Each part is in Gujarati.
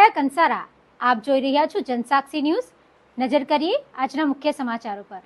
વિધાયક કંસારા આપ જોઈ રહ્યા છો જનસાક્ષી ન્યૂઝ। નજર કરીએ આજના મુખ્ય સમાચારો પર।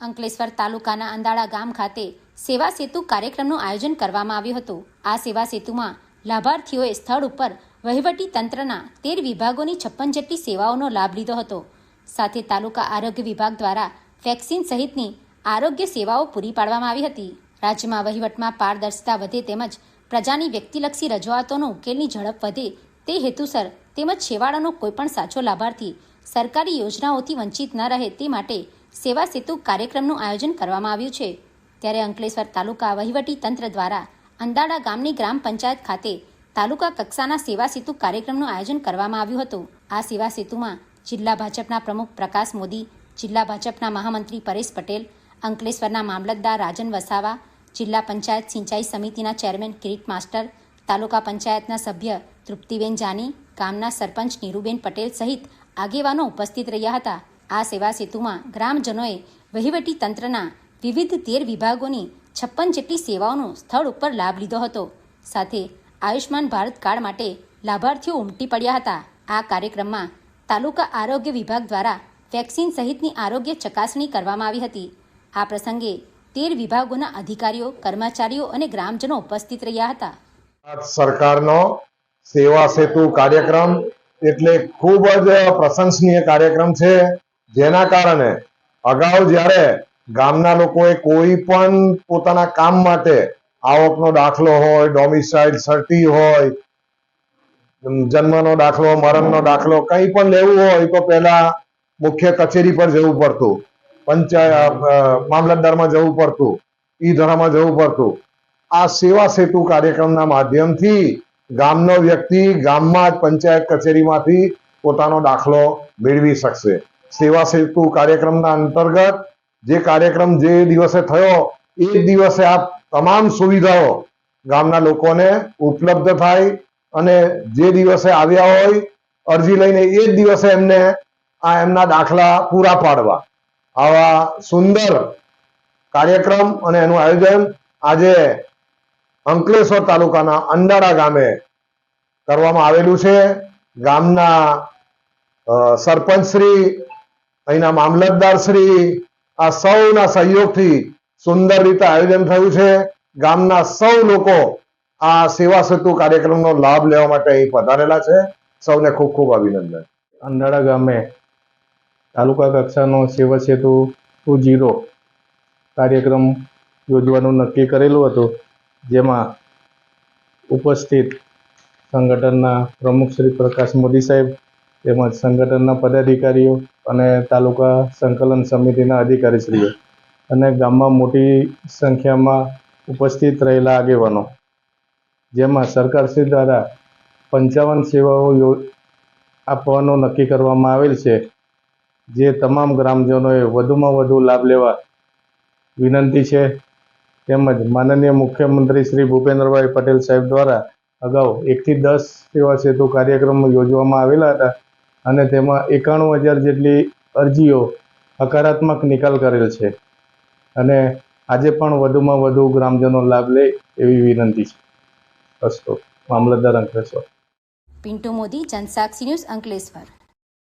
અંકલેશ્વર તાલુકાના અંદાળા ગામ ખાતે સેવા સેતુ કાર્યક્રમનું આયોજન કરવામાં આવ્યું હતું। આ સેવા સેતુમાં લાભાર્થીઓએ સ્થળ ઉપર વહીવટી તંત્રના 13 વિભાગોની 56 જેટલી સેવાઓનો લાભ લીધો હતો। સાથે તાલુકા આરોગ્ય વિભાગ દ્વારા વેક્સિન સહિતની આરોગ્ય સેવાઓ પૂરી પાડવામાં આવી હતી। રાજ્યમાં વહીવટમાં પારદર્શિતા વધે તેમજ પ્રજાની વ્યક્તિલક્ષી રજૂઆતોનો ઉકેલની ઝડપ વધે તે હેતુસર તેમજ છેવાડાનો કોઈપણ સાચો લાભાર્થી સરકારી યોજનાઓથી વંચિત ન રહે તે માટે સેવા સેતુ કાર્યક્રમનું આયોજન કરવામાં આવ્યું છે। ત્યારે અંકલેશ્વર તાલુકા વહીવટી તંત્ર દ્વારા અંદાળા ગામની ગ્રામ પંચાયત ખાતે તાલુકા કક્ષાના સેવા સેતુ કાર્યક્રમનું આયોજન કરવામાં આવ્યું હતું। આ સેવા સેતુમાં જિલ્લા ભાજપના પ્રમુખ પ્રકાશ મોદી, જિલ્લા ભાજપના મહામંત્રી પરેશ પટેલ, અંકલેશ્વરના મામલતદાર રાજન વસાવા, જિલ્લા પંચાયત સિંચાઈ સમિતિના ચેરમેન કિરીટ માસ્ટર, તાલુકા પંચાયતના સભ્ય તૃપ્તિબેન જાની, ગામના સરપંચ નીરુબેન પટેલ સહિત આગેવાનો ઉપસ્થિત રહ્યા હતા। આ સેવા સેતુમાં ગ્રામજનોએ વહીવટી તંત્રના વિવિધ 13 વિભાગોની 56 જેટલી સેવાઓનો સ્થળ ઉપર લાભ લીધો હતો। સાથે આયુષ્માન ભારત કાર્ડ માટે લાભાર્થીઓ ઉમટી પડ્યા હતા। આ કાર્યક્રમમાં તાલુકા આરોગ્ય વિભાગ દ્વારા વેક્સિન સહિતની આરોગ્ય ચકાસણી કરવામાં આવી હતી। આ પ્રસંગે 13 વિભાગોના અધિકારીઓ, કર્મચારીઓ અને ગ્રામજનો ઉપસ્થિત રહ્યા હતા। સરકારનો સેવા સેતુ કાર્યક્રમ એટલે ખૂબ જ પ્રશંસનીય કાર્યક્રમ છે, જેના કારણે અગાઉ જ્યારે ગામના લોકોએ કોઈ પણ પોતાના કામ માટે આવકનો દાખલો હોય, ડોમિસાઇલ સર્ટી હોય, જન્મનો દાખલો, મરણનો દાખલો કંઈ પણ લેવું હોય તો પહેલા મુખ્ય કચેરી પર જવું પડતું, પંચાયત મામલતદારમાં જવું પડતું, ઈ ધરામાં જવું પડતું। આ સેવા સેતુ કાર્યક્રમના માધ્યમથી ગામનો વ્યક્તિ ગામમાં જ પંચાયત કચેરીમાંથી પોતાનો દાખલો મેળવી શકશે। સેવા સેતુ કાર્યક્રમના અંતર્ગત જે કાર્યક્રમ જે દિવસે થયો એ જ દિવસે આ તમામ સુવિધાઓ ગામના લોકોને ઉપલબ્ધ થાય અને જે દિવસે આવ્યા હોય અરજી લઈને એ જ દિવસે એમને આ એમના દાખલા પૂરા પાડવા, આવા સુંદર કાર્યક્રમ અને એનું આયોજન આજે અંકલેશ્વર તાલુકાના અંદાળા ગામે કરવામાં આવેલું છે। ગામના સરપંચ શ્રી, અહીંના મામલતદાર શ્રી, આ સૌના સહયોગથી સુંદર રીતે આયોજન થયું છે। ગામના સૌ લોકો આ સેવા સેતુ કાર્યક્રમનો લાભ લેવા માટે અહીં પધારેલા છે। સૌને ખૂબ ખૂબ અભિનંદન। અંદાળા ગામે તાલુકા કક્ષાનો સેવા સેતુ 2.0 કાર્યક્રમ યોજવાનું નક્કી કરેલું હતું, જેમાં ઉપસ્થિત સંગઠનના પ્રમુખ શ્રી પ્રકાશ મોદી સાહેબ તેમજ સંગઠનના પદાધિકારીઓ અને તાલુકા સંકલન સમિતિના અધિકારીશ્રીઓ અને ગામમાં મોટી સંખ્યામાં ઉપસ્થિત રહેલા આગેવાનો, જેમાં સરકારશ્રી દ્વારા 55 સેવાઓ આપવાનો નક્કી કરવામાં આવેલ છે, જે તમામ ગ્રામજનોએ વધુમાં વધુ લાભ લેવા વિનંતી છે। તેમજ માનનીય મુખ્યમંત્રી શ્રી ભૂપેન્દ્રભાઈ પટેલ સાહેબ દ્વારા અગાઉ 1 થી 10 સેવા સેતુ કાર્યક્રમો યોજવામાં આવેલા હતા અને તેમાં 91,000 જેટલી અરજીઓ હકારાત્મક નિકાલ કરેલ છે અને આજે પણ વધુમાં વધુ ગ્રામજનો લાભ લે એવી વિનંતી છે। અસ્તુ, મામલતદાર અંકલેશ્વર। પિન્ટુ મોદી, જનસાક્ષી ન્યૂઝ, અંકલેશ્વર।